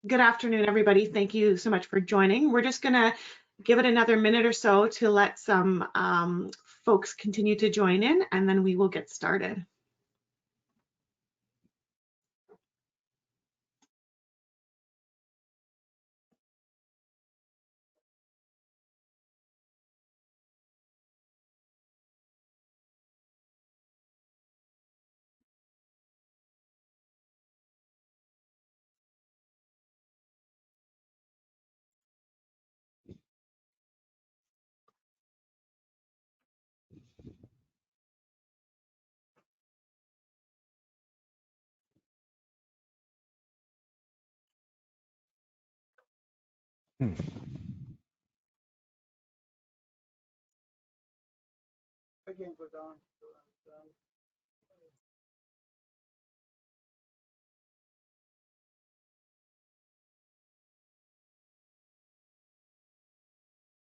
Good afternoon, everybody. Thank you so much for joining. We're just going to give it another minute or so to let some folks continue to join in, and then we will get started.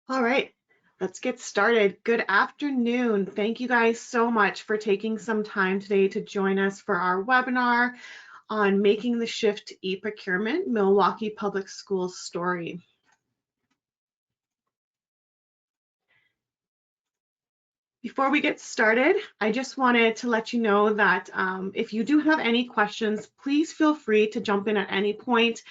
All right, let's get started. Good afternoon. Thank you guys so much for taking some time today to join us for our webinar on making the shift to eProcurement, Milwaukee Public Schools story. Before we get started, I just wanted to let you know that if you do have any questions, please feel free to jump in at any point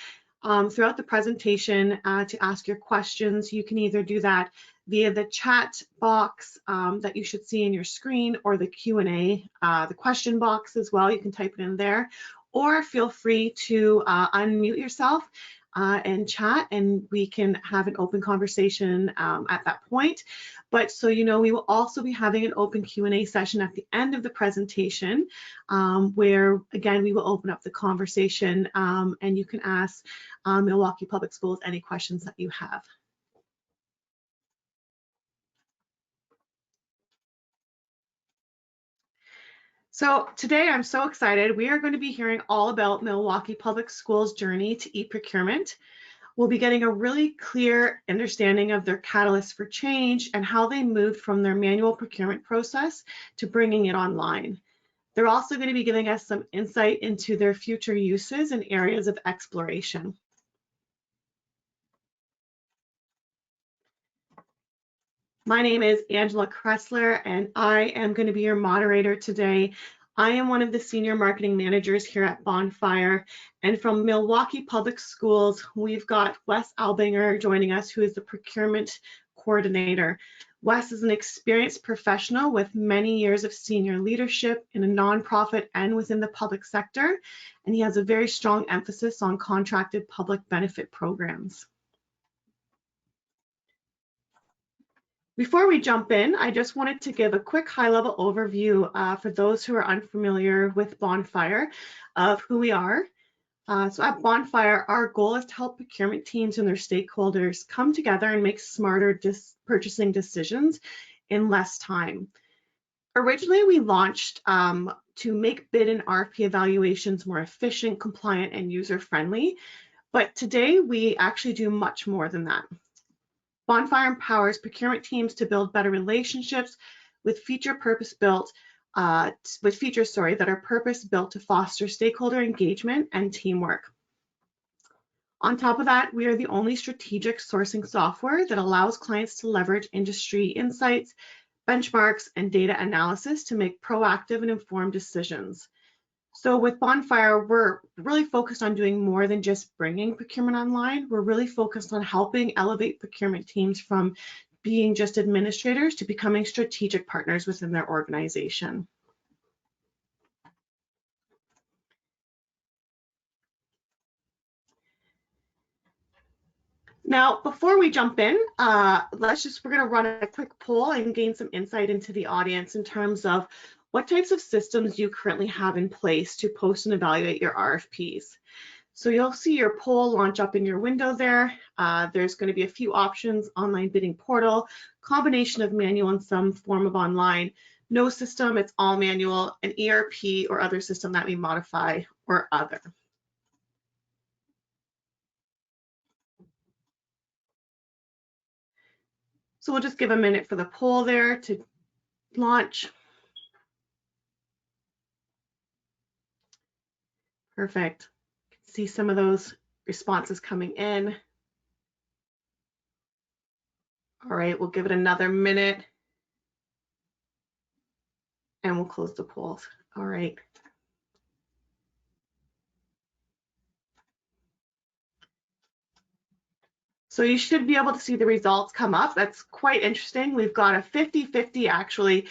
throughout the presentation to ask your questions. You can either do that via the chat box that you should see in your screen, or the Q&A, the question box as well. You can type it in there, or feel free to unmute yourself and chat, and we can have an open conversation at that point. But so you know, we will also be having an open Q&A session at the end of the presentation where, again, we will open up the conversation and you can ask Milwaukee Public Schools any questions that you have. So today I'm so excited. We are going to be hearing all about Milwaukee Public Schools' journey to eProcurement. We'll be getting a really clear understanding of their catalyst for change and how they moved from their manual procurement process to bringing it online. They're also going to be giving us some insight into their future uses and areas of exploration. My name is Angela Kressler, and I am going to be your moderator today. I am one of the senior marketing managers here at Bonfire, and from Milwaukee Public Schools, we've got Wes Albinger joining us, who is the Procurement Coordinator. Wes is an experienced professional with many years of senior leadership in a nonprofit and within the public sector, and he has a very strong emphasis on contracted public benefit programs. Before we jump in, I just wanted to give a quick high-level overview for those who are unfamiliar with Bonfire of who we are. So at Bonfire, our goal is to help procurement teams and their stakeholders come together and make smarter purchasing decisions in less time. Originally, we launched to make bid and RFP evaluations more efficient, compliant, and user-friendly, but today we actually do much more than that. Bonfire empowers procurement teams to build better relationships with features that are purpose-built to foster stakeholder engagement and teamwork. On top of that, we are the only strategic sourcing software that allows clients to leverage industry insights, benchmarks, and data analysis to make proactive and informed decisions. So with Bonfire, we're really focused on doing more than just bringing procurement online. We're really focused on helping elevate procurement teams from being just administrators to becoming strategic partners within their organization. Now, before we jump in, we're going to run a quick poll and gain some insight into the audience in terms of what types of systems you currently have in place to post and evaluate your RFPs. So you'll see your poll launch up in your window there. There's going to be a few options: online bidding portal, combination of manual and some form of online, no system, it's all manual, an ERP or other system that we modify, or other. So we'll just give a minute for the poll there to launch. Perfect. See some of those responses coming in. All right, we'll give it another minute and we'll close the polls. All right. So you should be able to see the results come up. That's quite interesting. We've got a 50-50 actually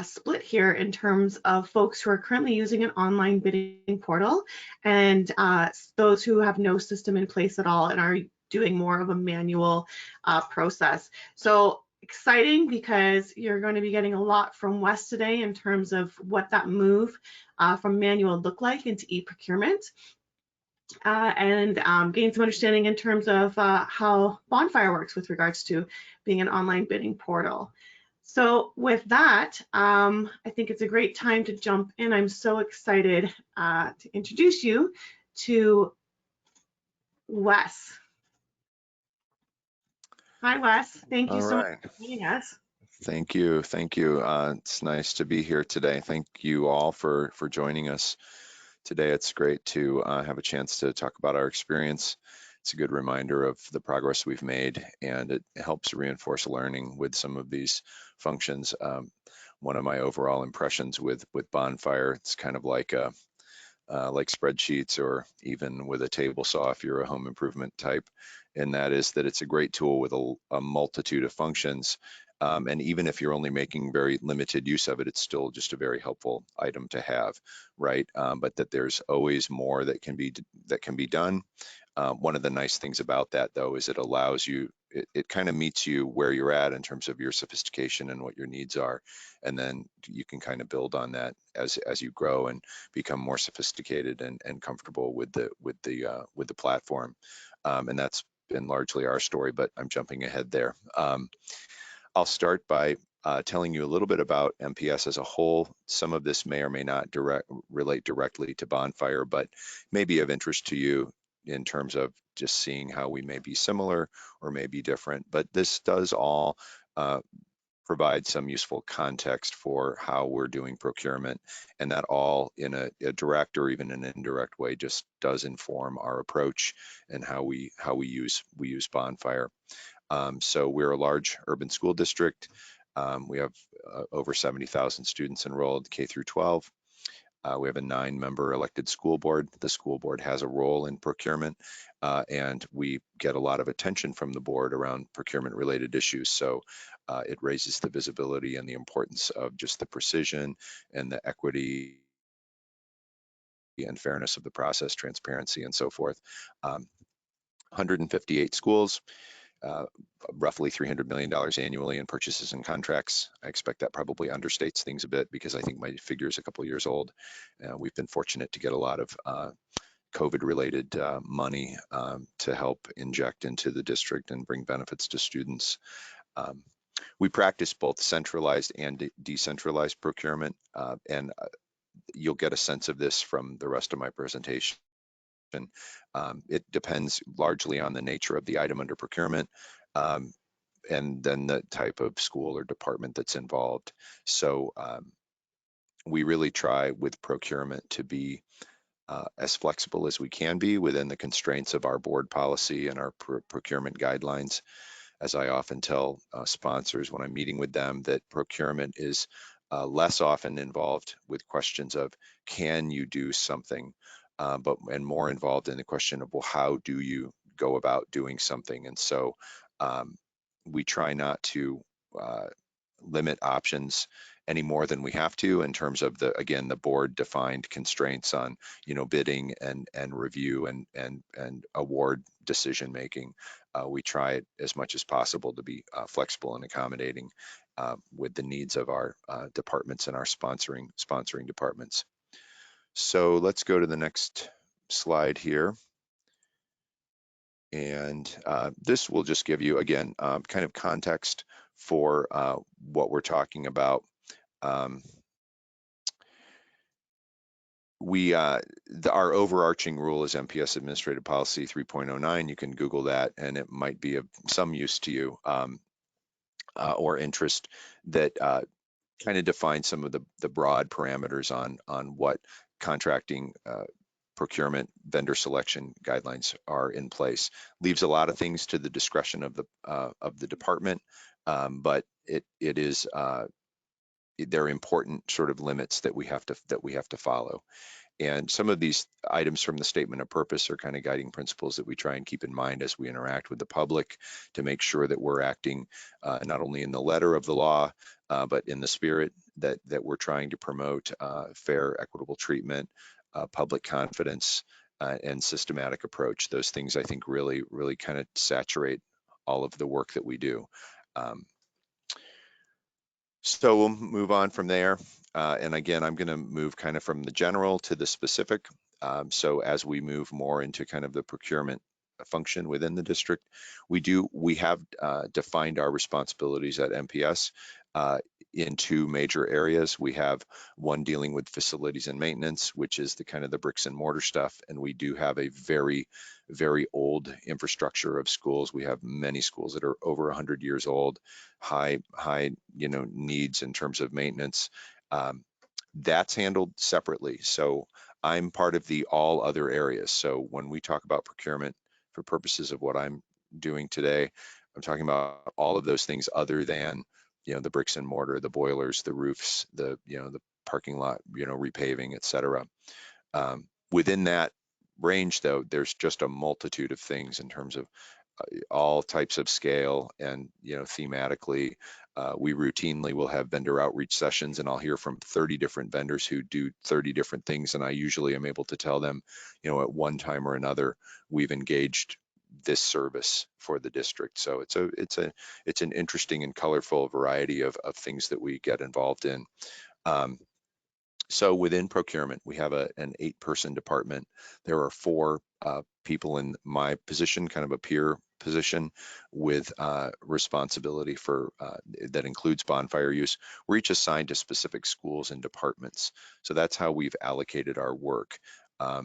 split here in terms of folks who are currently using an online bidding portal and those who have no system in place at all and are doing more of a manual process. So exciting, because you're going to be getting a lot from Wes today in terms of what that move from manual look like into eProcurement. And gain some understanding in terms of how Bonfire works with regards to being an online bidding portal. So with that, I think it's a great time to jump in. I'm so excited to introduce you to Wes. Hi, Wes. Thank you All so much right. for joining us. Thank you. Thank you. It's nice to be here today. Thank you all for joining us today. It's great to have a chance to talk about our experience. It's a good reminder of the progress we've made, and it helps reinforce learning with some of these functions. One of my overall impressions with Bonfire, it's kind of like like spreadsheets, or even with a table saw if you're a home improvement type, and that is that it's a great tool with a multitude of functions. And even if you're only making very limited use of it, it's still just a very helpful item to have, right? But that there's always more that can be done. One of the nice things about that, though, is it allows you, it kind of meets you where you're at in terms of your sophistication and what your needs are, and then you can kind of build on that as you grow and become more sophisticated and comfortable with the platform. And that's been largely our story, but I'm jumping ahead there. I'll start by telling you a little bit about MPS as a whole. Some of this may or may not relate directly to Bonfire, but may be of interest to you in terms of just seeing how we may be similar or may be different. But this does all provide some useful context for how we're doing procurement, and that all in a direct or even an indirect way just does inform our approach and how we use Bonfire. So we're a large urban school district. We have over 70,000 students enrolled K through 12. We have a 9-member elected school board. The school board has a role in procurement, and we get a lot of attention from the board around procurement related issues. So it raises the visibility and the importance of just the precision and the equity and fairness of the process, transparency, and so forth. 158 schools, roughly $300 million annually in purchases and contracts. I expect that probably understates things a bit because I think my figure is a couple years old. We've been fortunate to get a lot of COVID-related money to help inject into the district and bring benefits to students. We practice both centralized and decentralized procurement, and you'll get a sense of this from the rest of my presentation. It depends largely on the nature of the item under procurement, and then the type of school or department that's involved. So we really try with procurement to be as flexible as we can be within the constraints of our board policy and our procurement guidelines. As I often tell sponsors when I'm meeting with them, that procurement is less often involved with questions of, can you do something? And more involved in the question of, well, how do you go about doing something? And so we try not to limit options any more than we have to in terms of again, the board defined constraints on, bidding and review and award decision making. We try it as much as possible to be flexible and accommodating with the needs of our departments and our sponsoring departments. So let's go to the next slide here. And this will just give you, again, kind of context for what we're talking about. Our overarching rule is MPS Administrative Policy 3.09. You can Google that, and it might be of some use to you or interest, that kind of defines some of the broad parameters on what contracting procurement vendor selection guidelines are in place. Leaves a lot of things to the discretion of the department, but it is they're important sort of limits that we have to follow. And some of these items from the statement of purpose are kind of guiding principles that we try and keep in mind as we interact with the public to make sure that we're acting not only in the letter of the law, but in the spirit that we're trying to promote fair, equitable treatment, public confidence, and systematic approach. Those things I think really kind of saturate all of the work that we do. So we'll move on from there. And again, I'm going to move kind of from the general to the specific. So as we move more into kind of the procurement function within the district, we have defined our responsibilities at MPS in two major areas. We have one dealing with facilities and maintenance, which is the kind of the bricks and mortar stuff. And we do have a very old infrastructure of schools. We have many schools that are over 100 years old, high needs in terms of maintenance. That's handled separately. So I'm part of the all other areas. So when we talk about procurement for purposes of what I'm doing today, I'm talking about all of those things other than, the bricks and mortar, the boilers, the roofs, the parking lot, repaving, et cetera. Within that range, though, there's just a multitude of things in terms of all types of scale and thematically. We routinely will have vendor outreach sessions, and I'll hear from 30 different vendors who do 30 different things, and I usually am able to tell them, at one time or another, we've engaged this service for the district. So it's an interesting and colorful variety of things that we get involved in. So within procurement, we have an 8-person department. There are 4 people in my position, kind of a peer position, with responsibility for that includes bonfire use. We're each assigned to specific schools and departments. So that's how we've allocated our work.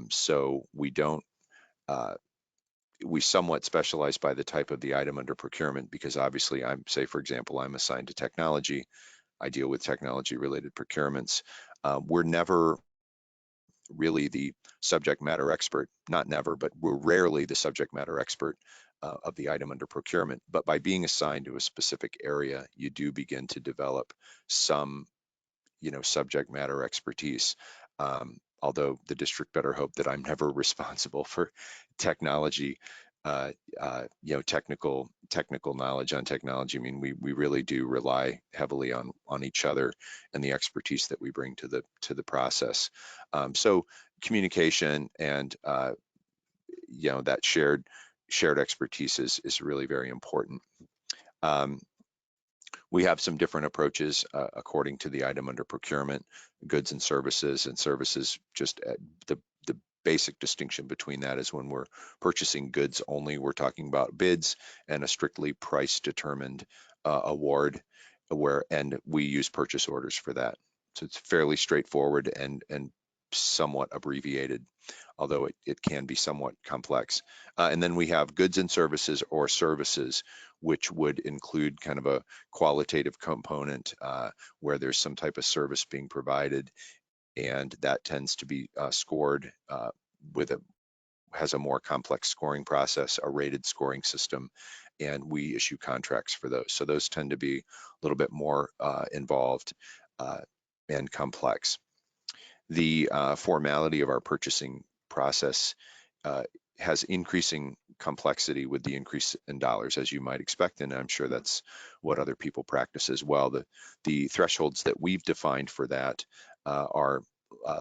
So we don't, we somewhat specialize by the type of the item under procurement, because obviously for example, I'm assigned to technology. I deal with technology related procurements. We're never really the subject matter expert, not never, but we're rarely the subject matter expert of the item under procurement. But by being assigned to a specific area, you do begin to develop some, subject matter expertise. Although the district better hope that I'm never responsible for technology, technical knowledge on technology. I mean, we really do rely heavily on each other and the expertise that we bring to the process. So communication and that shared expertise is really very important. We have some different approaches according to the item under procurement, goods and services, just the basic distinction between that is when we're purchasing goods only, we're talking about bids and a strictly price determined award, and we use purchase orders for that. So it's fairly straightforward and somewhat abbreviated, although it can be somewhat complex. And then we have goods and services, or services, which would include kind of a qualitative component where there's some type of service being provided, and that tends to be scored has a more complex scoring process, a rated scoring system, and we issue contracts for those. So those tend to be a little bit more involved and complex. The formality of our purchasing process has increasing complexity with the increase in dollars, as you might expect, and I'm sure that's what other people practice as well. The thresholds that we've defined for that are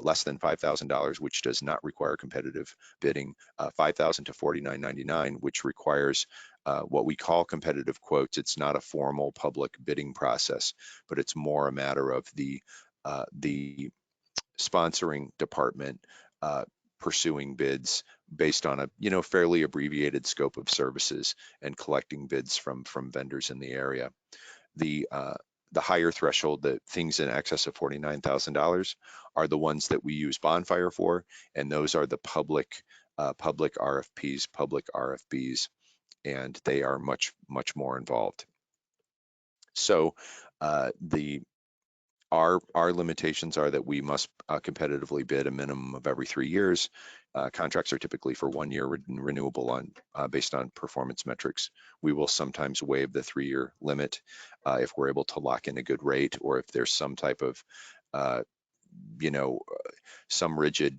less than $5,000, which does not require competitive bidding, $5,000 to $49.99, which requires what we call competitive quotes. It's not a formal public bidding process, but it's more a matter of the sponsoring department pursuing bids based on a fairly abbreviated scope of services and collecting bids from vendors in the area. The higher threshold, the things in excess of $49,000, are the ones that we use Bonfire for, and those are the public RFPs, public RFBs, and they are much more involved. So the our limitations are that we must competitively bid a minimum of every 3 years. Contracts are typically for 1 year renewable on based on performance metrics. We will sometimes waive the 3-year limit if we're able to lock in a good rate, or if there's some type of some rigid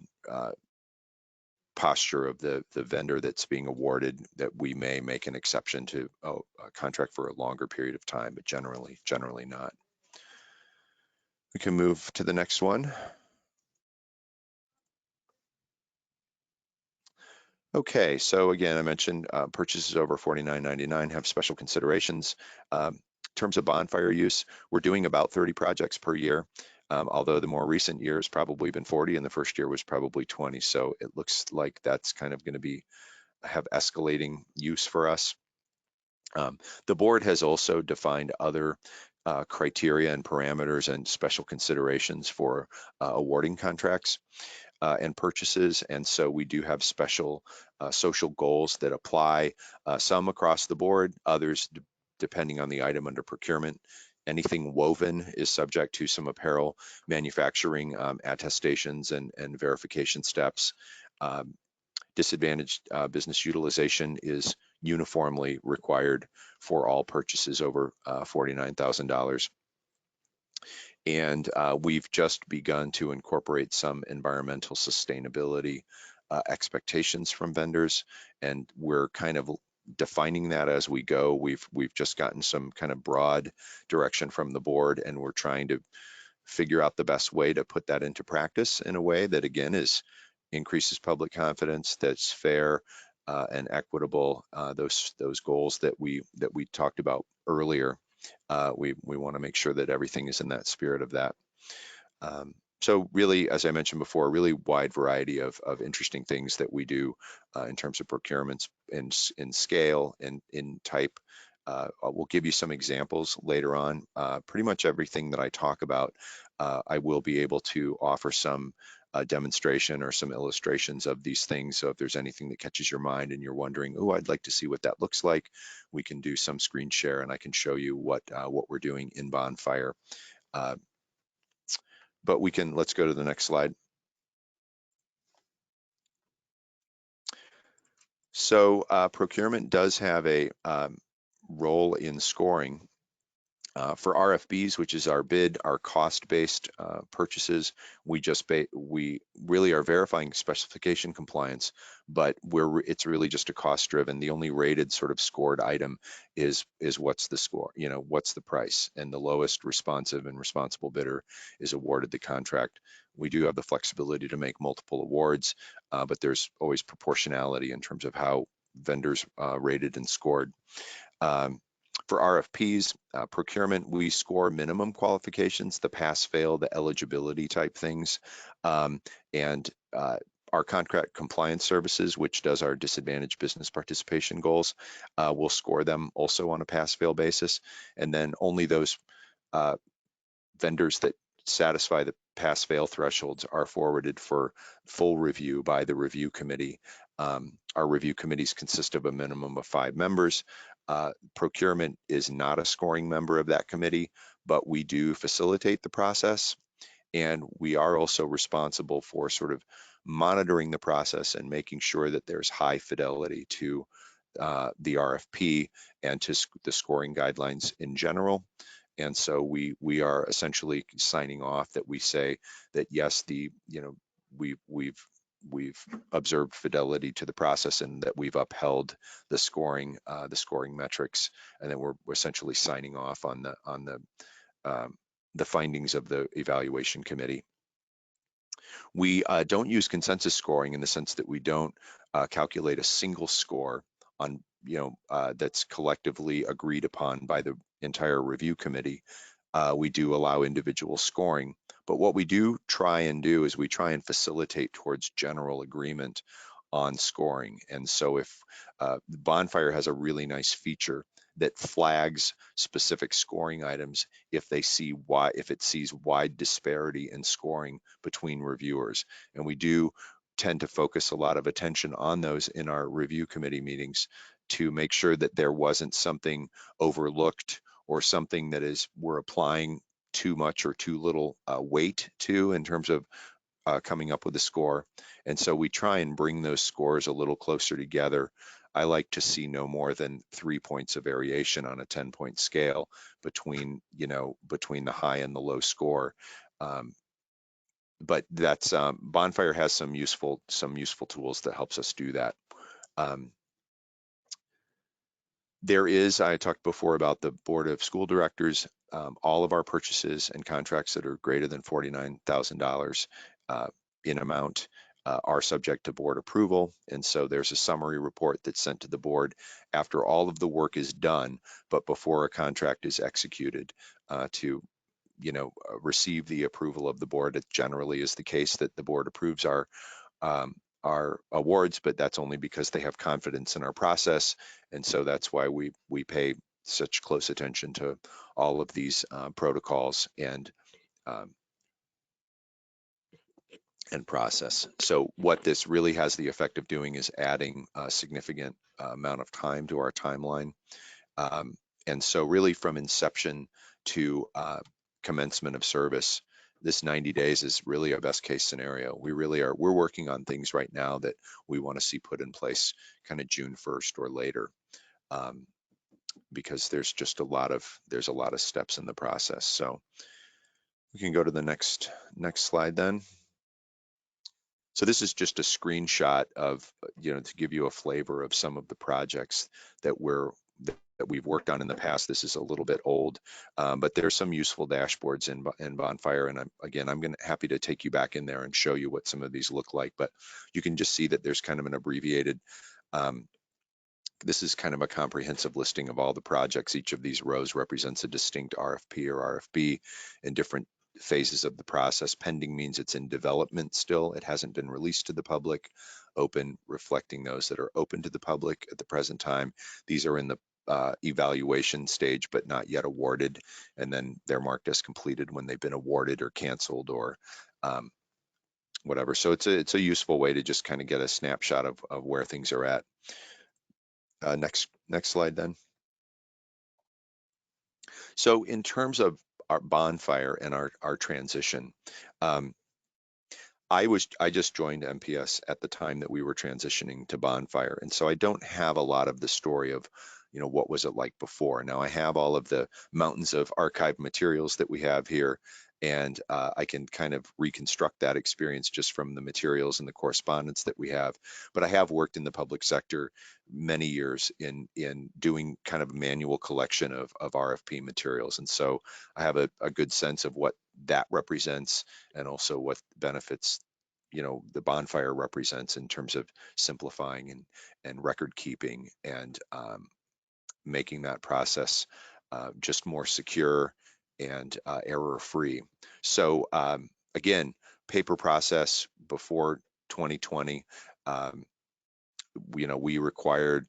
posture of the vendor that's being awarded, that we may make an exception to a contract for a longer period of time, but generally not. We can move to the next one. Okay, so again, I mentioned purchases over $49.99 have special considerations. In terms of Bonfire use, we're doing about 30 projects per year, although the more recent years probably been 40, and the first year was probably 20. So it looks like that's kind of going to have escalating use for us. The board has also defined other criteria and parameters and special considerations for awarding contracts and purchases. And so we do have special social goals that apply, some across the board, others depending on the item under procurement. Anything woven is subject to some apparel manufacturing attestations and verification steps. Disadvantaged business utilization is uniformly required for all purchases over $49,000. And we've just begun to incorporate some environmental sustainability expectations from vendors, and we're kind of defining that as we go. We've just gotten some kind of broad direction from the board, and we're trying to figure out the best way to put that into practice in a way that, again, increases public confidence, that's fair and equitable. Those goals that we talked about earlier, we want to make sure that everything is in that spirit of that. So really, as I mentioned before, a really wide variety of interesting things that we do in terms of procurements in scale and in type. We'll give you some examples later on. Pretty much everything that I talk about, I will be able to offer some demonstration or some illustrations of these things. So if there's anything that catches your mind and you're wondering, oh, I'd like to see what that looks like, we can do some screen share and I can show you what we're doing in Bonfire. But let's go to the next slide. So procurement does have a role in scoring. For RFBs, which is our cost-based purchases, we really are verifying specification compliance, but it's really just a cost-driven. The only rated sort of scored item is what's the score, what's the price, and the lowest responsive and responsible bidder is awarded the contract. We do have the flexibility to make multiple awards, but there's always proportionality in terms of how vendors rated and scored. For RFPs, procurement, we score minimum qualifications, the pass-fail, the eligibility type things, and our contract compliance services, which does our disadvantaged business participation goals, we'll score them also on a pass-fail basis, and then only those vendors that satisfy the pass-fail thresholds are forwarded for full review by the review committee. Our review committees consist of a minimum of 5 members. Procurement is not a scoring member of that committee, but we do facilitate the process, and we are also responsible for sort of monitoring the process and making sure that there's high fidelity to the RFP and to the scoring guidelines in general. And so we are essentially signing off that we say that yes, we've observed fidelity to the process and that we've upheld the scoring metrics, and then we're essentially signing off on the findings of the evaluation committee. We don't use consensus scoring in the sense that we don't calculate a single score on that's collectively agreed upon by the entire review committee. We do allow individual scoring, but what we do try and do is we try and facilitate towards general agreement on scoring. And so if Bonfire has a really nice feature that flags specific scoring items if it sees wide disparity in scoring between reviewers. And we do tend to focus a lot of attention on those in our review committee meetings to make sure that there wasn't something overlooked or something that we're applying too much or too little weight to in terms of coming up with a score. And so we try and bring those scores a little closer together. I like to see no more than 3 points of variation on a 10-point scale between, between the high and the low score. But that's Bonfire has some useful tools that helps us do that. There is, I talked before about the Board of School Directors. All of our purchases and contracts that are greater than $49,000 in amount are subject to board approval. And so there's a summary report that's sent to the board after all of the work is done, but before a contract is executed to receive the approval of the board. It generally is the case that the board approves our awards, but that's only because they have confidence in our process. And so that's why we pay such close attention to all of these protocols and process. So what this really has the effect of doing is adding a significant amount of time to our timeline. And so really from inception to commencement of service, this 90 days is really our best case scenario. We're working on things right now that we want to see put in place kind of June 1st or later, because there's a lot of steps in the process. So we can go to the next slide then. So this is just a screenshot of, to give you a flavor of some of the projects that we've worked on in the past. This is a little bit old, but there's some useful dashboards in Bonfire. And I'm happy to take you back in there and show you what some of these look like. But you can just see that there's kind of an abbreviated, this is kind of a comprehensive listing of all the projects. Each of these rows represents a distinct RFP or RFB in different phases of the process. Pending means it's in development still. It hasn't been released to the public. Open, reflecting those that are open to the public at the present time. These are in the evaluation stage, but not yet awarded. And then they're marked as completed when they've been awarded or canceled or whatever. So it's a useful way to just kind of get a snapshot of where things are at. Next slide then. So in terms of our Bonfire and our transition, I just joined MPS at the time that we were transitioning to Bonfire, and so I don't have a lot of the story of what was it like before. Now I have all of the mountains of archived materials that we have here, and I can kind of reconstruct that experience just from the materials and the correspondence that we have. But I have worked in the public sector many years in doing kind of a manual collection of RFP materials, and so I have a good sense of what that represents and also what benefits the Bonfire represents in terms of simplifying and record keeping and making that process just more secure and error-free. So again, paper process before 2020, we required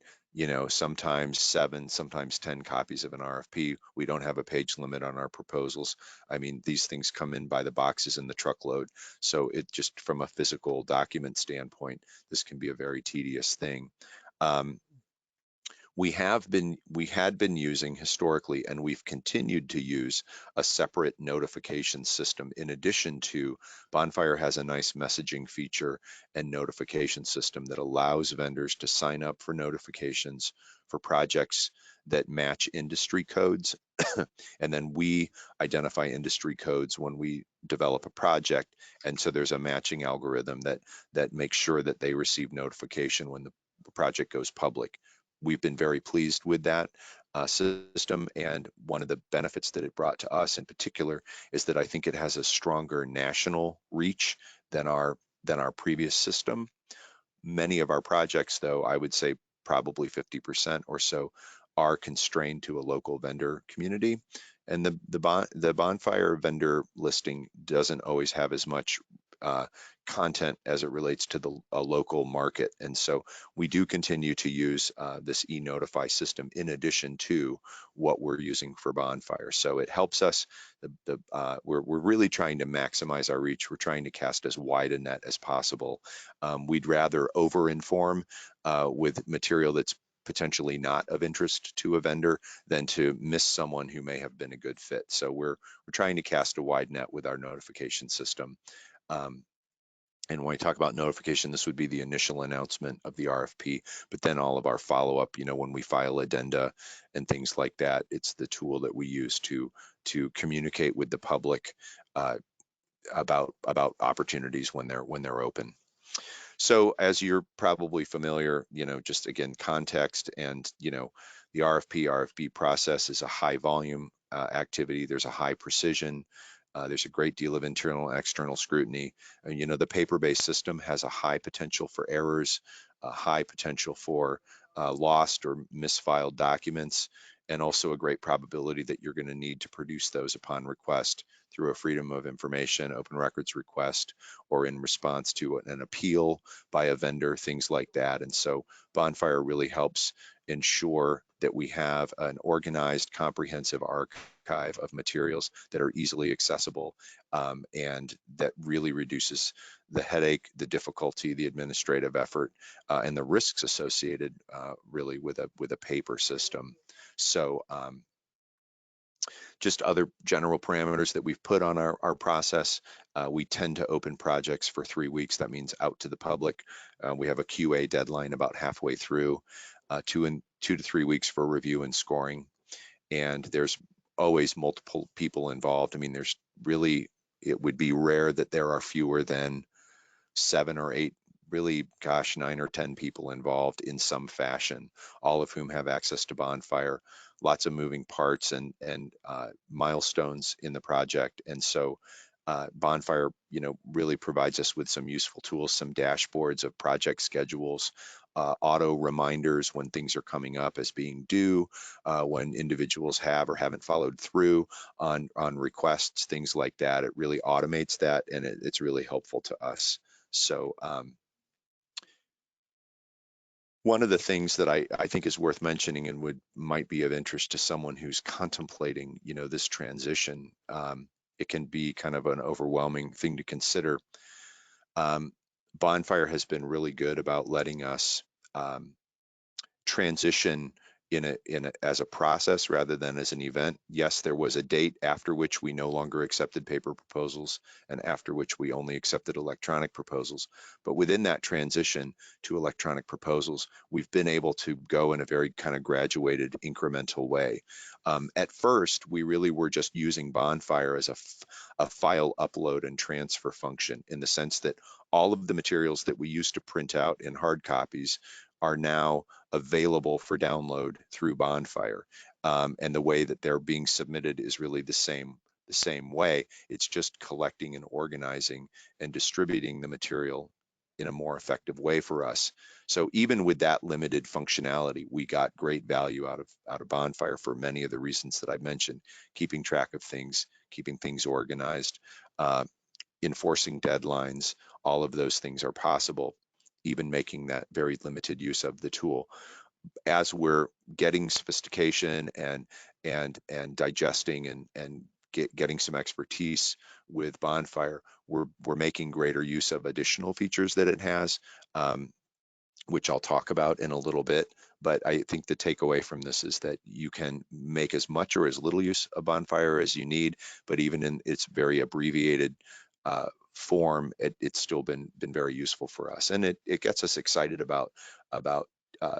sometimes 7, sometimes 10 copies of an RFP. We don't have a page limit on our proposals. I mean, these things come in by the boxes in the truckload. So it just from a physical document standpoint, this can be a very tedious thing. We had been using historically, and we've continued to use a separate notification system. In addition to, Bonfire has a nice messaging feature and notification system that allows vendors to sign up for notifications for projects that match industry codes. And then we identify industry codes when we develop a project. And so there's a matching algorithm that makes sure that they receive notification when the project goes public. We've been very pleased with that system, and one of the benefits that it brought to us in particular is that I think it has a stronger national reach than our previous system. Many of our projects, though, I would say probably 50% or so, are constrained to a local vendor community, and the Bonfire vendor listing doesn't always have as much content as it relates to a local market. And so we do continue to use this e-notify system in addition to what we're using for Bonfire. So it helps us. We're really trying to maximize our reach. We're trying to cast as wide a net as possible. We'd rather over-inform with material that's potentially not of interest to a vendor than to miss someone who may have been a good fit. So we're trying to cast a wide net with our notification system. And when we talk about notification, this would be the initial announcement of the RFP, but then all of our follow-up, when we file addenda and things like that, it's the tool that we use to communicate with the public about opportunities when they're open. So as you're probably familiar, just again, context and, the RFP process is a high volume activity. There's a high precision. There's a great deal of internal and external scrutiny. And, the paper-based system has a high potential for errors, a high potential for lost or misfiled documents, and also a great probability that you're going to need to produce those upon request through a Freedom of Information open records request or in response to an appeal by a vendor, things like that. And so Bonfire really helps ensure that we have an organized, comprehensive archive of materials that are easily accessible, and that really reduces the headache, the difficulty, the administrative effort, and the risks associated really with a paper system. So just other general parameters that we've put on our process. We tend to open projects for 3 weeks. That means out to the public. We have a QA deadline about halfway through, 2 to 3 weeks for review and scoring. And there's always multiple people involved. I mean, it would be rare that there are fewer than 7 or 8, really, 9 or 10 people involved in some fashion, all of whom have access to Bonfire, lots of moving parts and milestones in the project. And so Bonfire, really provides us with some useful tools, some dashboards of project schedules, auto reminders when things are coming up as being due, when individuals have or haven't followed through on requests, things like that. It really automates that, and it's really helpful to us. So one of the things that I think is worth mentioning and might be of interest to someone who's contemplating, this transition, it can be kind of an overwhelming thing to consider. Bonfire has been really good about letting us transition as a process rather than as an event. Yes, there was a date after which we no longer accepted paper proposals and after which we only accepted electronic proposals. But within that transition to electronic proposals, we've been able to go in a very kind of graduated incremental way. At first, we really were just using Bonfire as a file upload and transfer function, in the sense that all of the materials that we used to print out in hard copies are now available for download through Bonfire. And the way that they're being submitted is really the same way. It's just collecting and organizing and distributing the material in a more effective way for us. So even with that limited functionality, we got great value out of Bonfire for many of the reasons that I mentioned: keeping track of things, keeping things organized, enforcing deadlines. All of those things are possible, even making that very limited use of the tool. As we're getting sophistication and digesting and getting some expertise with Bonfire, we're making greater use of additional features that it has, which I'll talk about in a little bit. But I think the takeaway from this is that you can make as much or as little use of Bonfire as you need, but even in its very abbreviated form, it's still been very useful for us, and it gets us excited about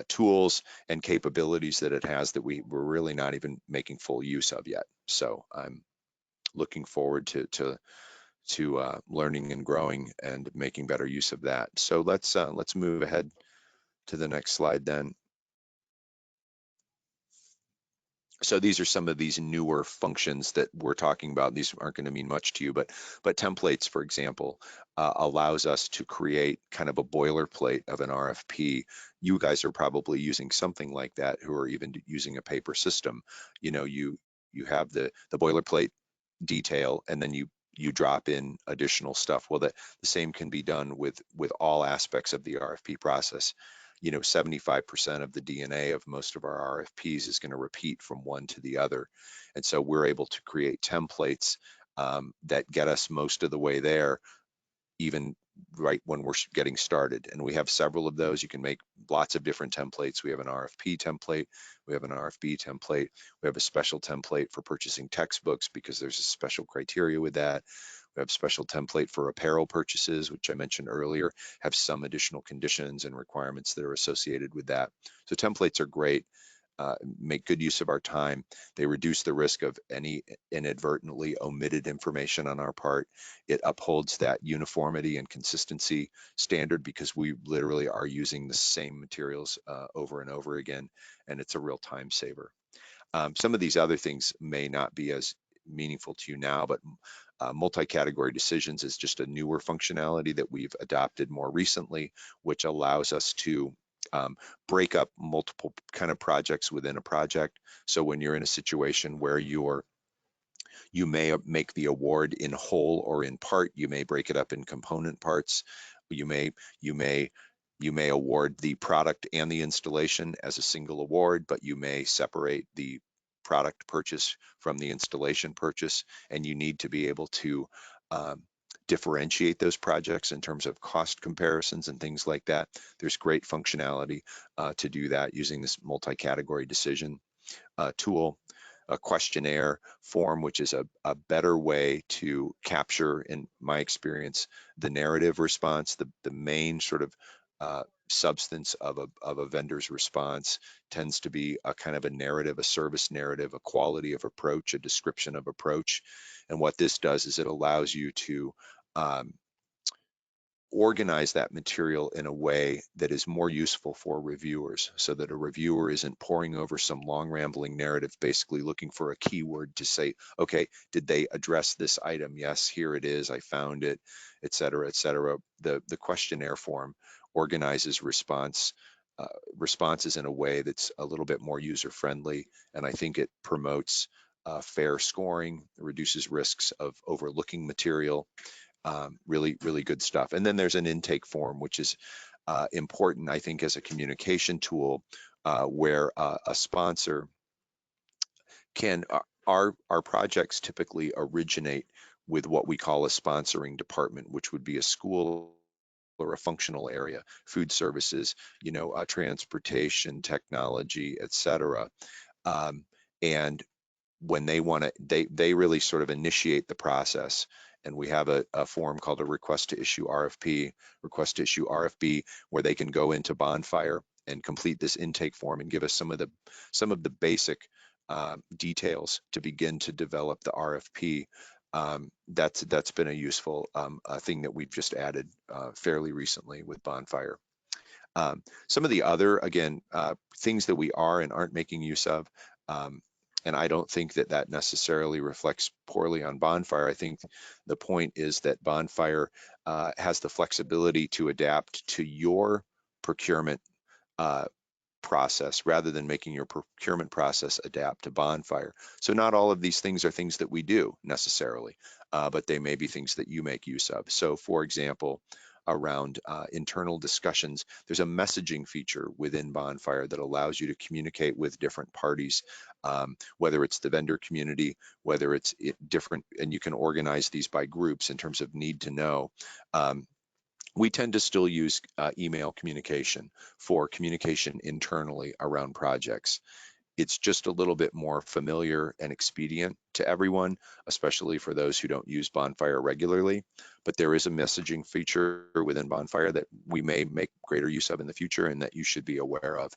tools and capabilities that it has that we're really not even making full use of yet. So I'm looking forward to learning and growing and making better use of that. So let's move ahead to the next slide then. So these are some of these newer functions that we're talking about. These aren't going to mean much to you, but templates, for example, allows us to create kind of a boilerplate of an RFP. You guys are probably using something like that, who are even using a paper system. You have the boilerplate detail, and then you drop in additional stuff. Well, the same can be done with all aspects of the RFP process. 75% of the DNA of most of our RFPs is going to repeat from one to the other. And so we're able to create templates that get us most of the way there, even right when we're getting started. And we have several of those. You can make lots of different templates. We have an RFP template, we have an RFB template, we have a special template for purchasing textbooks because there's a special criteria with that. We have special template for apparel purchases, which I mentioned earlier, have some additional conditions and requirements that are associated with that. So templates are great. Make good use of our time. They reduce the risk of any inadvertently omitted information on our part. It upholds that uniformity and consistency standard because we literally are using the same materials over and over again, and it's a real time saver. Some of these other things may not be as meaningful to you now, but multi-category decisions is just a newer functionality that we've adopted more recently, which allows us to break up multiple kind of projects within a project. So when you're in a situation where you may make the award in whole or in part, you may break it up in component parts. You may award the product and the installation as a single award, but you may separate the product purchase from the installation purchase, and you need to be able to differentiate those projects in terms of cost comparisons and things like that. There's great functionality to do that using this multi-category decision tool. A questionnaire form, which is a better way to capture, in my experience, the narrative response, the main sort of substance of a vendor's response tends to be a kind of a narrative, a service narrative, a quality of approach, a description of approach. And what this does is it allows you to organize that material in a way that is more useful for reviewers, so that a reviewer isn't poring over some long rambling narrative, basically looking for a keyword to say, okay, did they address this item? Yes, here it is, I found it, et cetera, et cetera. The questionnaire form organizes responses in a way that's a little bit more user friendly, and I think it promotes fair scoring, reduces risks of overlooking material. Really, really good stuff. And then there's an intake form, which is important, I think, as a communication tool where a sponsor can, our projects typically originate with what we call a sponsoring department, which would be a school or a functional area, food services, transportation, technology, et cetera. And when they want to, they really sort of initiate the process. And we have a form called a request to issue RFB, where they can go into Bonfire and complete this intake form and give us some of the basic details to begin to develop the RFP. That's been a useful thing that we've just added fairly recently with Bonfire. Some of the other, again, things that we are and aren't making use of, and I don't think that necessarily reflects poorly on Bonfire. I think the point is that Bonfire has the flexibility to adapt to your procurement process rather than making your procurement process adapt to Bonfire. So not all of these things are things that we do necessarily, but they may be things that you make use of. So for example, around internal discussions, there's a messaging feature within Bonfire that allows you to communicate with different parties, whether it's the vendor community, whether it's different, and you can organize these by groups in terms of need to know. We tend to still use email communication for communication internally around projects. It's just a little bit more familiar and expedient to everyone, especially for those who don't use Bonfire regularly. But there is a messaging feature within Bonfire that we may make greater use of in the future and that you should be aware of.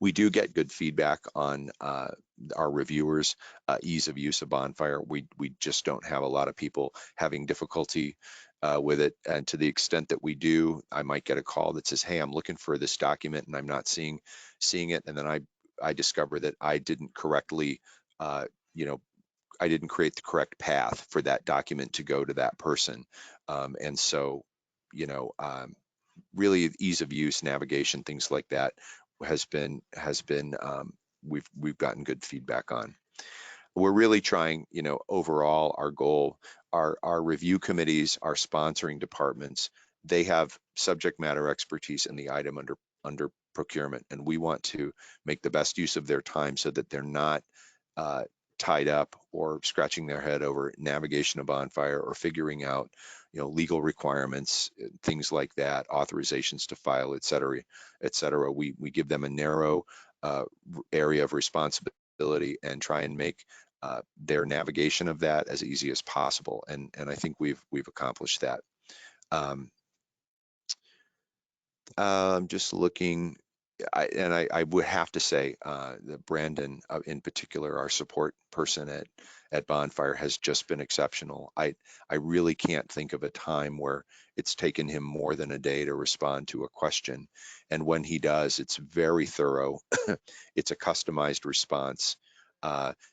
We do get good feedback on our reviewers' ease of use of Bonfire. We just don't have a lot of people having difficulty with it. And to the extent that we do, I might get a call that says, hey, I'm looking for this document and I'm not seeing it. And then I discover that I didn't correctly, I didn't create the correct path for that document to go to that person. And so, really ease of use, navigation, things like that has been we've gotten good feedback on. We're really trying, overall our goal, our review committees, our sponsoring departments, they have subject matter expertise in the item under procurement, and we want to make the best use of their time so that they're not tied up or scratching their head over navigation of Bonfire or figuring out, legal requirements, things like that, authorizations to file, et cetera, we give them a narrow area of responsibility and try and make their navigation of that as easy as possible. And I think we've accomplished that. I'm just looking. I would have to say that Brandon, in particular, our support person at Bonfire, has just been exceptional. I really can't think of a time where it's taken him more than a day to respond to a question. And when he does, it's very thorough. It's a customized response.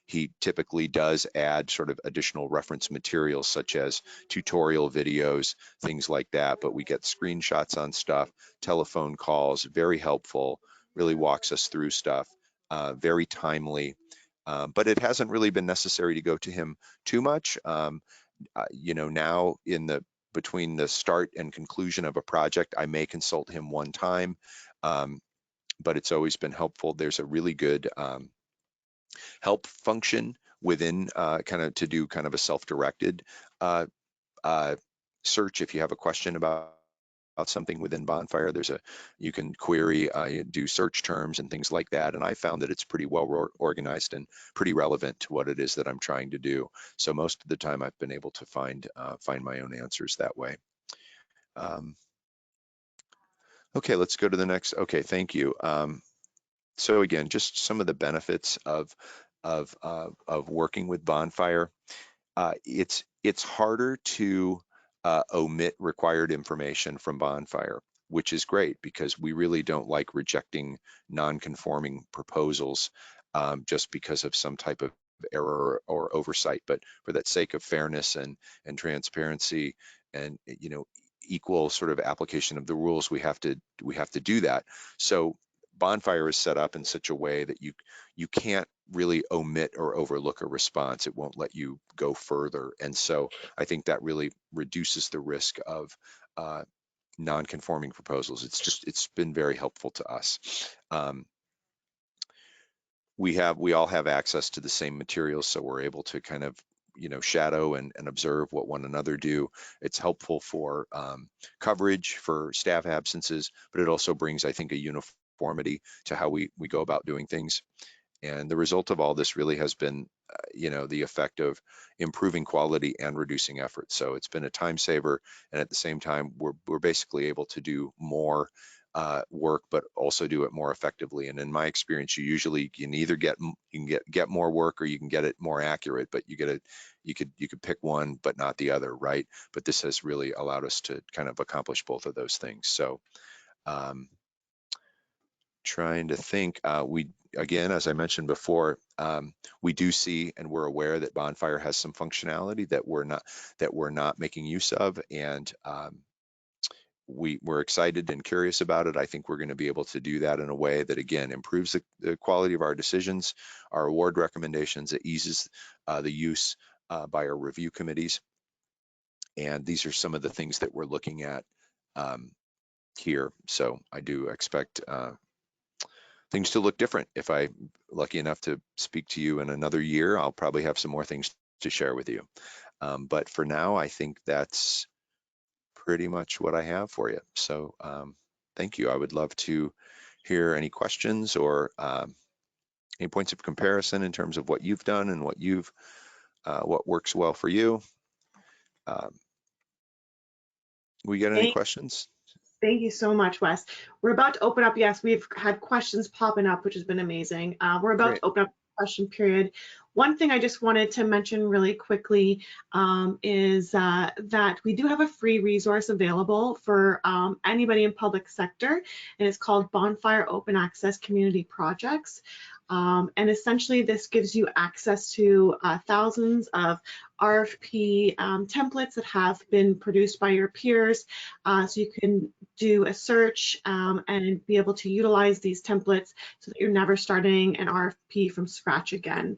He typically does add sort of additional reference materials such as tutorial videos, things like that, but we get screenshots on stuff, telephone calls, very helpful, really walks us through stuff, very timely, but it hasn't really been necessary to go to him too much. Now between the start and conclusion of a project, I may consult him one time, but it's always been helpful. There's a really good help function within to do kind of a self-directed search. If you have a question about something within Bonfire, you can query, do search terms and things like that. And I found that it's pretty well organized and pretty relevant to what it is that I'm trying to do. So most of the time I've been able to find my own answers that way. Okay, let's go to the next. Okay, thank you. So again, just some of the benefits of working with Bonfire. It's harder to omit required information from Bonfire, which is great because we really don't like rejecting non-conforming proposals just because of some type of error or oversight. But for that sake of fairness and transparency and equal sort of application of the rules, we have to do that. So Bonfire is set up in such a way that you can't really omit or overlook a response. It won't let you go further. And so I think that really reduces the risk of non-conforming proposals. It's been very helpful to us. We all have access to the same materials, so we're able to kind of shadow and observe what one another do. It's helpful for coverage for staff absences, but it also brings, I think, a uniformity to how we go about doing things. And the result of all this really has been, the effect of improving quality and reducing effort. So it's been a time saver, and at the same time, we're basically able to do more work, but also do it more effectively. And in my experience, you can either get more work, or you can get it more accurate. But you could pick one, but not the other, right? But this has really allowed us to kind of accomplish both of those things. So. Trying to think, again, as I mentioned before, we do see and we're aware that Bonfire has some functionality that we're not making use of, and we're excited and curious about it. I think we're going to be able to do that in a way that, again, improves the quality of our decisions, our award recommendations. It eases the use by our review committees, and these are some of the things that we're looking at here. So I do expect things to look different. If I'm lucky enough to speak to you in another year, I'll probably have some more things to share with you. But for now, I think that's pretty much what I have for you. So thank you. I would love to hear any questions or any points of comparison in terms of what you've done and what works well for you. We get any questions? Thank you so much, Wes. We're about to open up. Yes, we've had questions popping up, which has been amazing. We're about to open up the question period. One thing I just wanted to mention really quickly is that we do have a free resource available for anybody in public sector, and it's called Bonfire Open Access Community Projects. And essentially, this gives you access to thousands of RFP templates that have been produced by your peers. So you can do a search and be able to utilize these templates so that you're never starting an RFP from scratch again.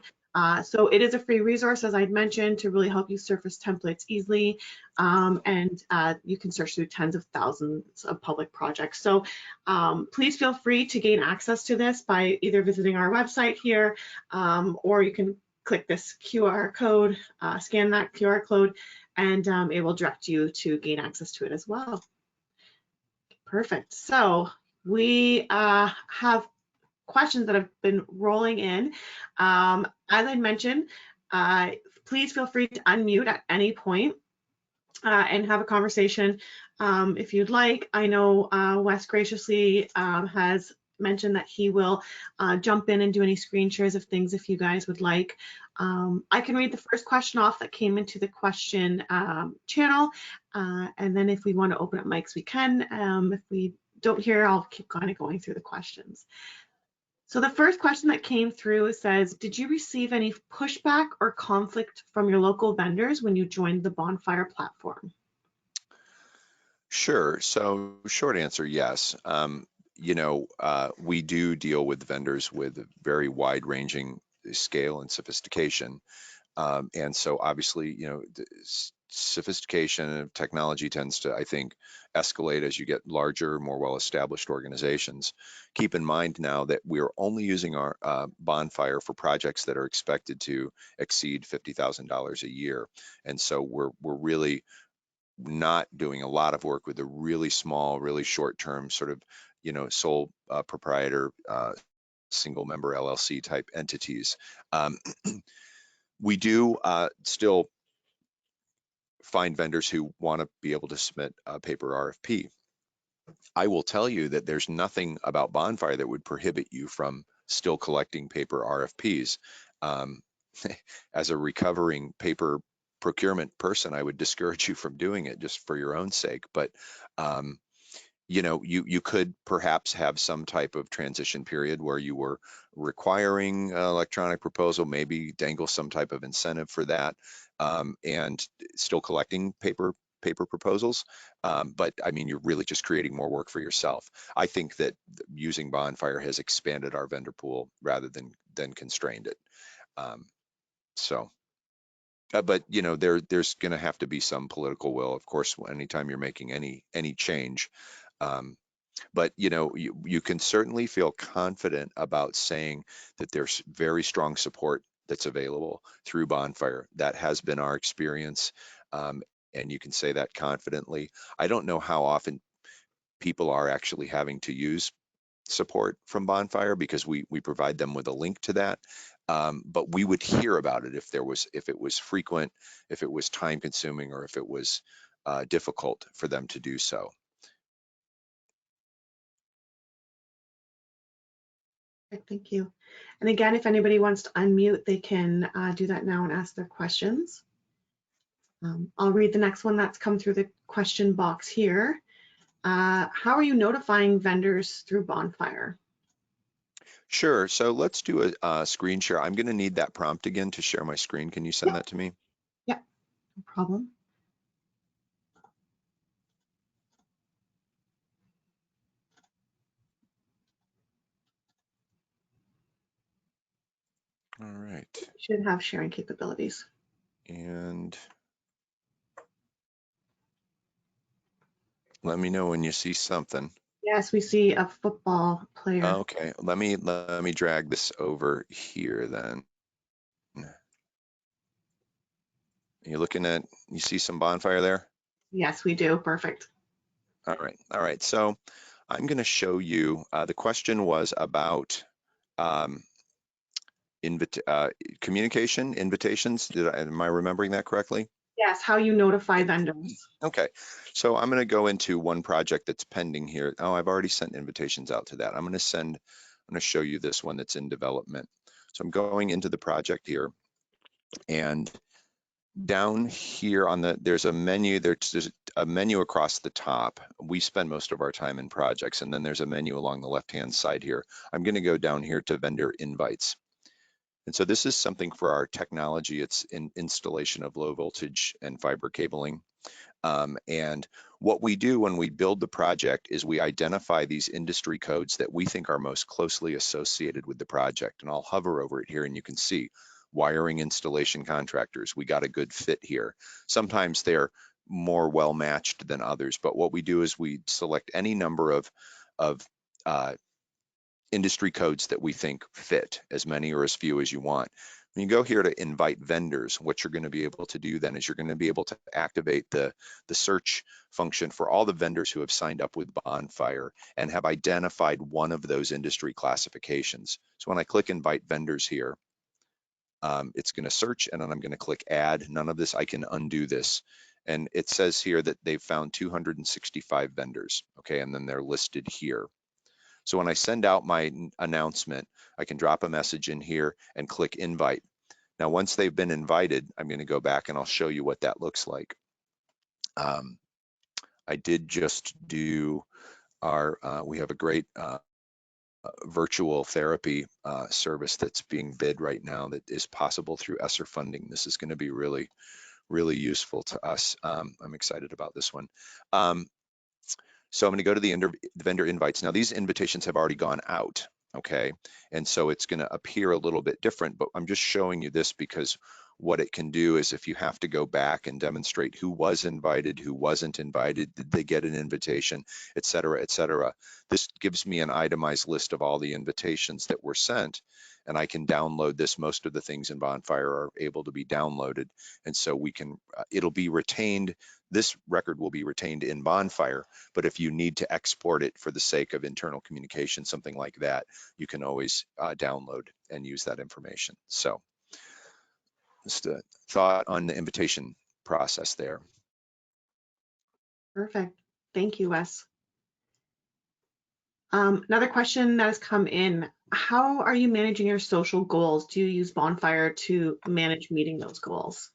So it is a free resource, as I'd mentioned, to really help you surface templates easily. And you can search through tens of thousands of public projects. So please feel free to gain access to this by either visiting our website here, or you can click this QR code, scan that QR code, and it will direct you to gain access to it as well. Perfect. So we have questions that have been rolling in. As I mentioned, please feel free to unmute at any point and have a conversation if you'd like. I know Wes graciously has mentioned that he will jump in and do any screen shares of things if you guys would like. I can read the first question off that came into the question channel, and then if we want to open up mics, we can. If we don't hear, I'll keep kind of going through the questions. So the first question that came through says, did you receive any pushback or conflict from your local vendors when you joined the Bonfire platform? Sure. So short answer, yes. We do deal with vendors with a very wide-ranging scale and sophistication. And so obviously, the sophistication of technology tends to, I think, escalate as you get larger, more well-established organizations. Keep in mind now that we're only using our Bonfire for projects that are expected to exceed $50,000 a year. And so we're really not doing a lot of work with the really small, really short-term sort of, sole proprietor, single member LLC type entities. We do still find vendors who want to be able to submit a paper RFP. I will tell you that there's nothing about Bonfire that would prohibit you from still collecting paper RFPs. As a recovering paper procurement person, I would discourage you from doing it just for your own sake. But you could perhaps have some type of transition period where you were requiring electronic proposal, maybe dangle some type of incentive for that, and still collecting paper proposals. But I mean, you're really just creating more work for yourself. I think that using Bonfire has expanded our vendor pool rather than constrained it. But there's going to have to be some political will, of course, anytime you're making any change. But you can certainly feel confident about saying that there's very strong support that's available through Bonfire. That has been our experience, and you can say that confidently. I don't know how often people are actually having to use support from Bonfire because we provide them with a link to that. But we would hear about it if it was frequent, if it was time consuming, or if it was difficult for them to do so. Thank you. And again, if anybody wants to unmute, they can do that now and ask their questions. I'll read the next one that's come through the question box here. How are you notifying vendors through Bonfire? Sure. So let's do a screen share. I'm going to need that prompt again to share my screen. Can you send that to me? Yeah, no problem. All right. Should have sharing capabilities. And let me know when you see something. Yes, we see a football player. Okay, let me drag this over here then. You see some Bonfire there? Yes, we do. Perfect. All right. So I'm going to show you, the question was about communication, invitations. Am I remembering that correctly? Yes, how you notify vendors. Okay, so I'm going to go into one project that's pending here. Oh, I've already sent invitations out to that. I'm going to show you this one that's in development. So I'm going into the project here, and down here there's a menu. There's a menu across the top. We spend most of our time in projects, and then there's a menu along the left-hand side here. I'm going to go down here to vendor invites. And so this is something for our technology. It's installation of low voltage and fiber cabling. And what we do when we build the project is we identify these industry codes that we think are most closely associated with the project. And I'll hover over it here and you can see wiring installation contractors. We got a good fit here. Sometimes they're more well matched than others, but what we do is we select any number of industry codes that we think fit, as many or as few as you want. When you go here to invite vendors, what you're going to be able to do then is you're going to be able to activate the search function for all the vendors who have signed up with Bonfire and have identified one of those industry classifications. So when I click invite vendors here, it's going to search, and then I'm going to click add. None of this, I can undo this. And it says here that they've found 265 vendors, okay, and then they're listed here. So when I send out my announcement, I can drop a message in here and click invite. Now, once they've been invited, I'm going to go back and I'll show you what that looks like. I did just do our, we have a great virtual therapy service that's being bid right now that is possible through ESSER funding. This is going to be really, really useful to us. I'm excited about this one. So I'm going to go to the vendor invites. Now, these invitations have already gone out, okay? And so it's going to appear a little bit different, but I'm just showing you this because what it can do is if you have to go back and demonstrate who was invited, who wasn't invited, did they get an invitation, et cetera, et cetera. This gives me an itemized list of all the invitations that were sent, and I can download this. Most of the things in Bonfire are able to be downloaded, and so we can, it'll be retained. This record will be retained in Bonfire, but if you need to export it for the sake of internal communication, something like that, you can always download and use that information. So just a thought on the invitation process there. Perfect. Thank you, Wes. Another question that has come in, how are you managing your social goals? Do you use Bonfire to manage meeting those goals?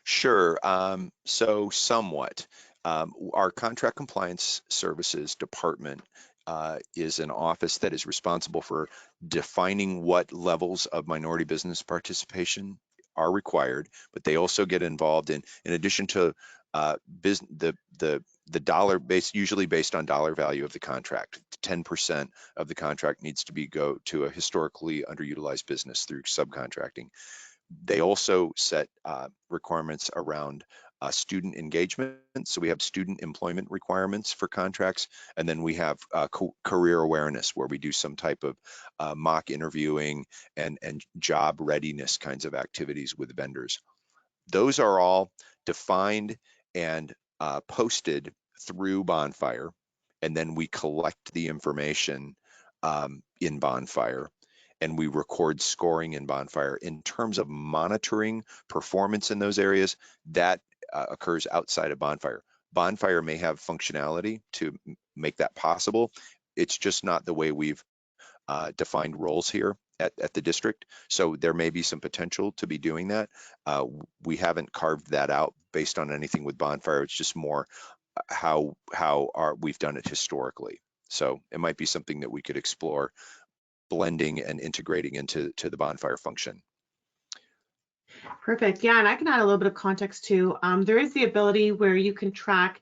Sure. So somewhat. Our contract compliance services department is an office that is responsible for defining what levels of minority business participation are required, but they also get involved in addition to the dollar base, usually based on dollar value of the contract. 10% of the contract needs to go to a historically underutilized business through subcontracting. They also set requirements around student engagement. So we have student employment requirements for contracts, and then we have career awareness, where we do some type of mock interviewing and job readiness kinds of activities with vendors. Those are all defined and posted through Bonfire, and then we collect the information in Bonfire, and we record scoring in Bonfire. In terms of monitoring performance in those areas, that occurs outside of Bonfire. Bonfire may have functionality to make that possible. It's just not the way we've defined roles here at the district. So there may be some potential to be doing that. We haven't carved that out based on anything with Bonfire. It's just more how we've done it historically. So it might be something that we could explore blending and integrating into the Bonfire function. Perfect. Yeah, and I can add a little bit of context too. There is the ability where you can track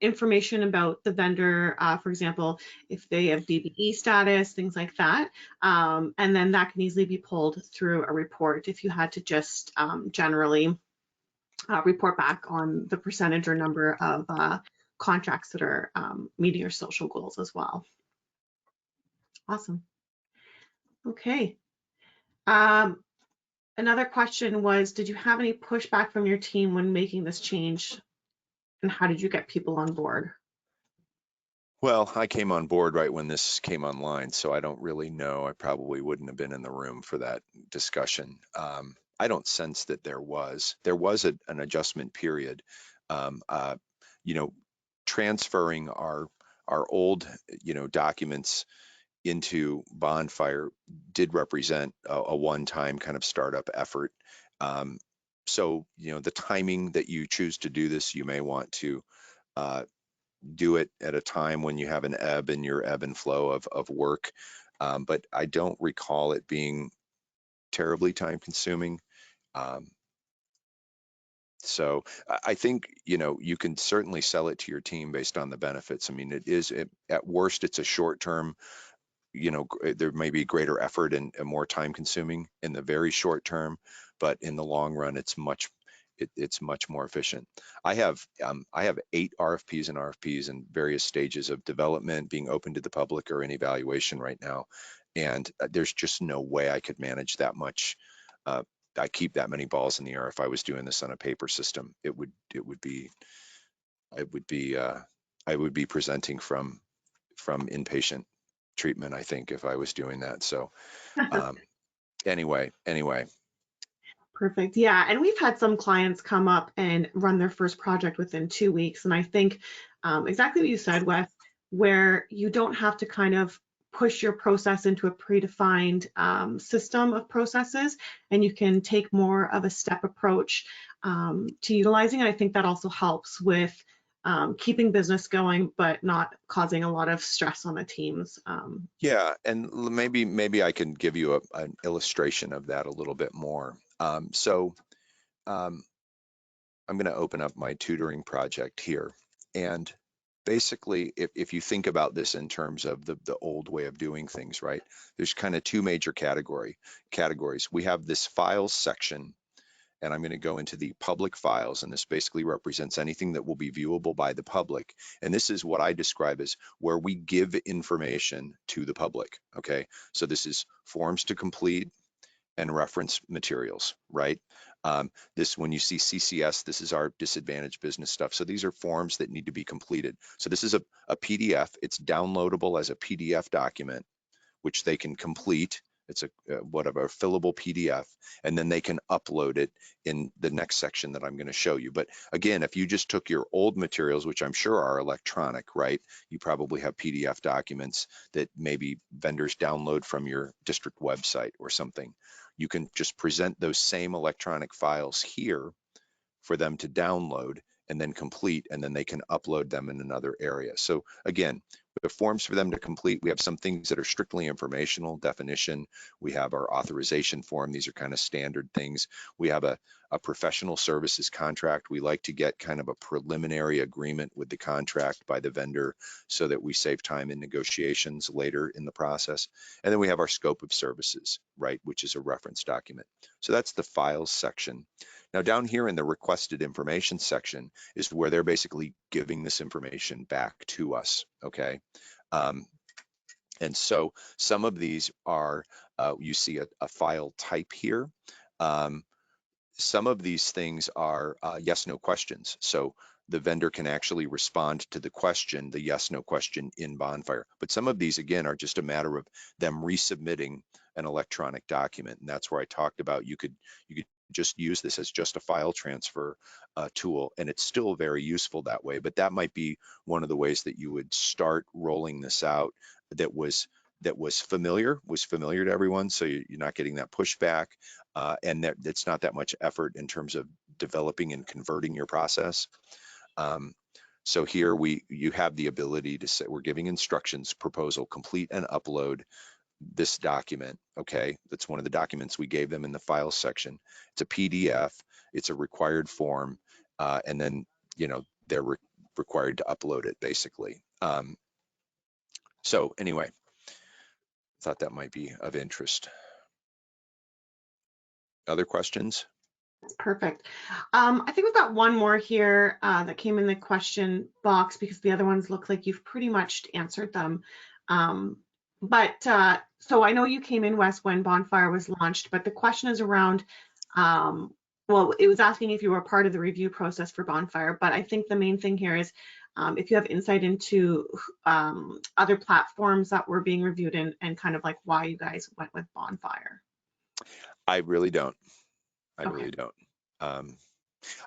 information about the vendor, for example, if they have DBE status, things like that. And then that can easily be pulled through a report if you had to just generally report back on the percentage or number of contracts that are meeting your social goals as well. Awesome. Okay. Another question was, did you have any pushback from your team when making this change, and how did you get people on board? Well, I came on board right when this came online, so I don't really know. I probably wouldn't have been in the room for that discussion. I don't sense that there was. There was an adjustment period. You know, transferring our old, documents into Bonfire did represent a one-time kind of startup effort. So, the timing that you choose to do this, you may want to do it at a time when you have an ebb in your ebb and flow of work. But I don't recall it being terribly time consuming. So I think, you can certainly sell it to your team based on the benefits. I mean, at worst, it's a short term, there may be greater effort and more time consuming in the very short term, but in the long run, it's much more efficient. I have 8 RFPs and RFPs in various stages of development, being open to the public or in evaluation right now. And there's just no way I could manage that much. I keep that many balls in the air. If I was doing this on a paper system, it would be I would be presenting from inpatient treatment, I think, if I was doing that. So anyway, Perfect. Yeah. And we've had some clients come up and run their first project within 2 weeks. And I think exactly what you said, Wes, where you don't have to kind of push your process into a predefined system of processes, and you can take more of a step approach to utilizing it. I think that also helps with keeping business going, but not causing a lot of stress on the teams. yeah, and maybe I can give you an illustration of that a little bit more. So I'm going to open up my tutoring project here. And basically, if you think about this in terms of the old way of doing things, right, there's kind of two major categories. We have this files section, and I'm going to go into the public files, and this basically represents anything that will be viewable by the public. And this is what I describe as where we give information to the public, okay? So this is forms to complete and reference materials, right? This, when you see CCS, this is our disadvantaged business stuff. So these are forms that need to be completed. So this is a PDF. It's downloadable as a PDF document, which they can complete. It's a whatever, a fillable PDF, and then they can upload it in the next section that I'm going to show you. But again, if you just took your old materials, which I'm sure are electronic, right? You probably have PDF documents that maybe vendors download from your district website or something. You can just present those same electronic files here for them to download and then complete, and then they can upload them in another area. So again, we have forms for them to complete. We have some things that are strictly informational, definition. We have our authorization form. These are kind of standard things. We have a professional services contract. We like to get kind of a preliminary agreement with the contract by the vendor so that we save time in negotiations later in the process. And then we have our scope of services, right, which is a reference document. So that's the files section. Now down here in the requested information section is where they're basically giving this information back to us, okay? And so some of these are, you see a file type here. Some of these things are yes, no questions. So the vendor can actually respond to the question, the yes, no question in Bonfire. But some of these, again, are just a matter of them resubmitting an electronic document. And that's where I talked about you could just use this as just a file transfer tool, and it's still very useful that way. But that might be one of the ways that you would start rolling this out that was familiar to everyone, so you're not getting that pushback, and that it's not that much effort in terms of developing and converting your process. So here you have the ability to say we're giving instructions, proposal, complete and upload this document, okay? That's one of the documents we gave them in the files section. It's a PDF, it's a required form, and then, you know, they're required to upload it basically. So anyway, thought that might be of interest. Other questions? Perfect. I think we've got one more here that came in the question box because the other ones look like you've pretty much answered them. So I know you came in, Wes, when Bonfire was launched, but the question is around, well, it was asking if you were part of the review process for Bonfire, but I think the main thing here is if you have insight into other platforms that were being reviewed and kind of like why you guys went with Bonfire. I really don't. I Okay. really don't.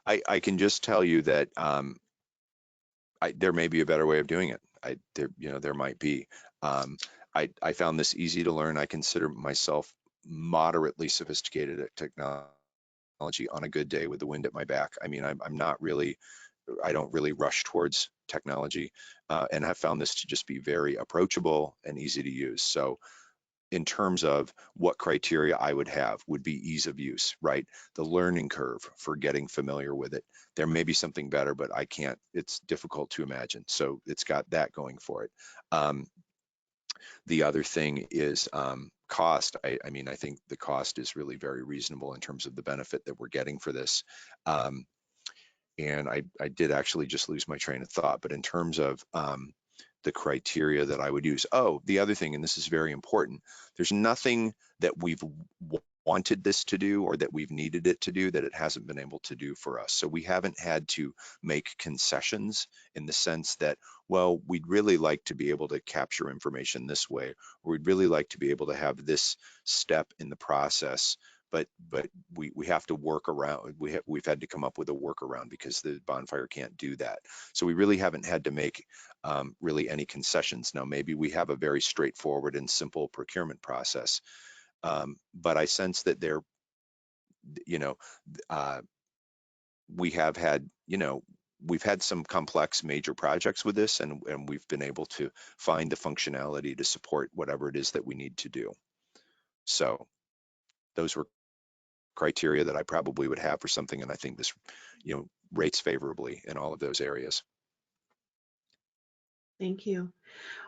I can just tell you that there may be a better way of doing it. There might be. I found this easy to learn. I consider myself moderately sophisticated at technology on a good day with the wind at my back. I mean, I'm not really, I don't really rush towards technology, and have found this to just be very approachable and easy to use. So in terms of what criteria I would have would be ease of use, right? The learning curve for getting familiar with it. There may be something better, but I can't, it's difficult to imagine. So it's got that going for it. The other thing is cost. I mean, I think the cost is really very reasonable in terms of the benefit that we're getting for this. And I did actually just lose my train of thought, but in terms of the criteria that I would use. Oh, the other thing, and this is very important, there's nothing that we've wanted this to do or that we've needed it to do that it hasn't been able to do for us. So we haven't had to make concessions in the sense that, well, we'd really like to be able to capture information this way, or we'd really like to be able to have this step in the process, but we have to work around, we've had to come up with a workaround because the Bonfire can't do that. So we really haven't had to make really any concessions. Now, maybe we have a very straightforward and simple procurement process, but I sense that there, you know, we have had, we've had some complex major projects with this, and we've been able to find the functionality to support whatever it is that we need to do. So those were criteria that I probably would have for something, and I think this, rates favorably in all of those areas. Thank you.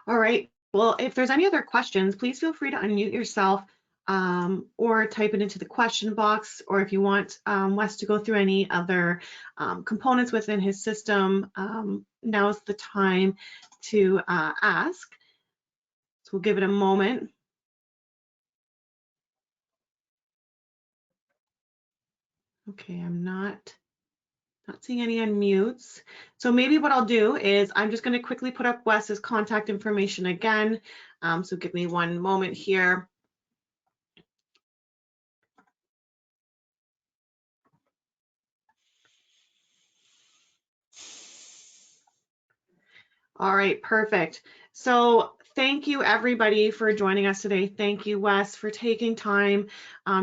All right. Well, if there's any other questions, please feel free to unmute yourself or type it into the question box. Or if you want Wes to go through any other components within his system, now's the time to ask. So we'll give it a moment. Okay, I'm not seeing any unmutes. So maybe what I'll do is I'm just going to quickly put up Wes's contact information again. So give me one moment here. All right, perfect. So thank you everybody for joining us today. Thank you, Wes, for taking time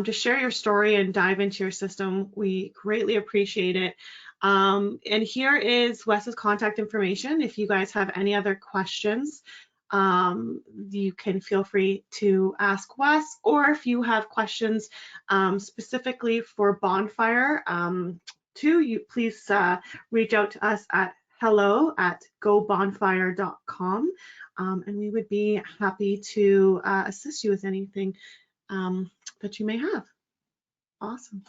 to share your story and dive into your system. We greatly appreciate it. And here is Wes's contact information. If you guys have any other questions, you can feel free to ask Wes, or if you have questions specifically for Bonfire, please reach out to us at hello@gobonfire.com, and we would be happy to assist you with anything that you may have. Awesome.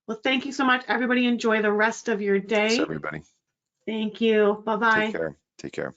Well, thank you so much, everybody. Enjoy the rest of your day. Thanks, everybody. Thank you. Bye-bye. Take care. Take care.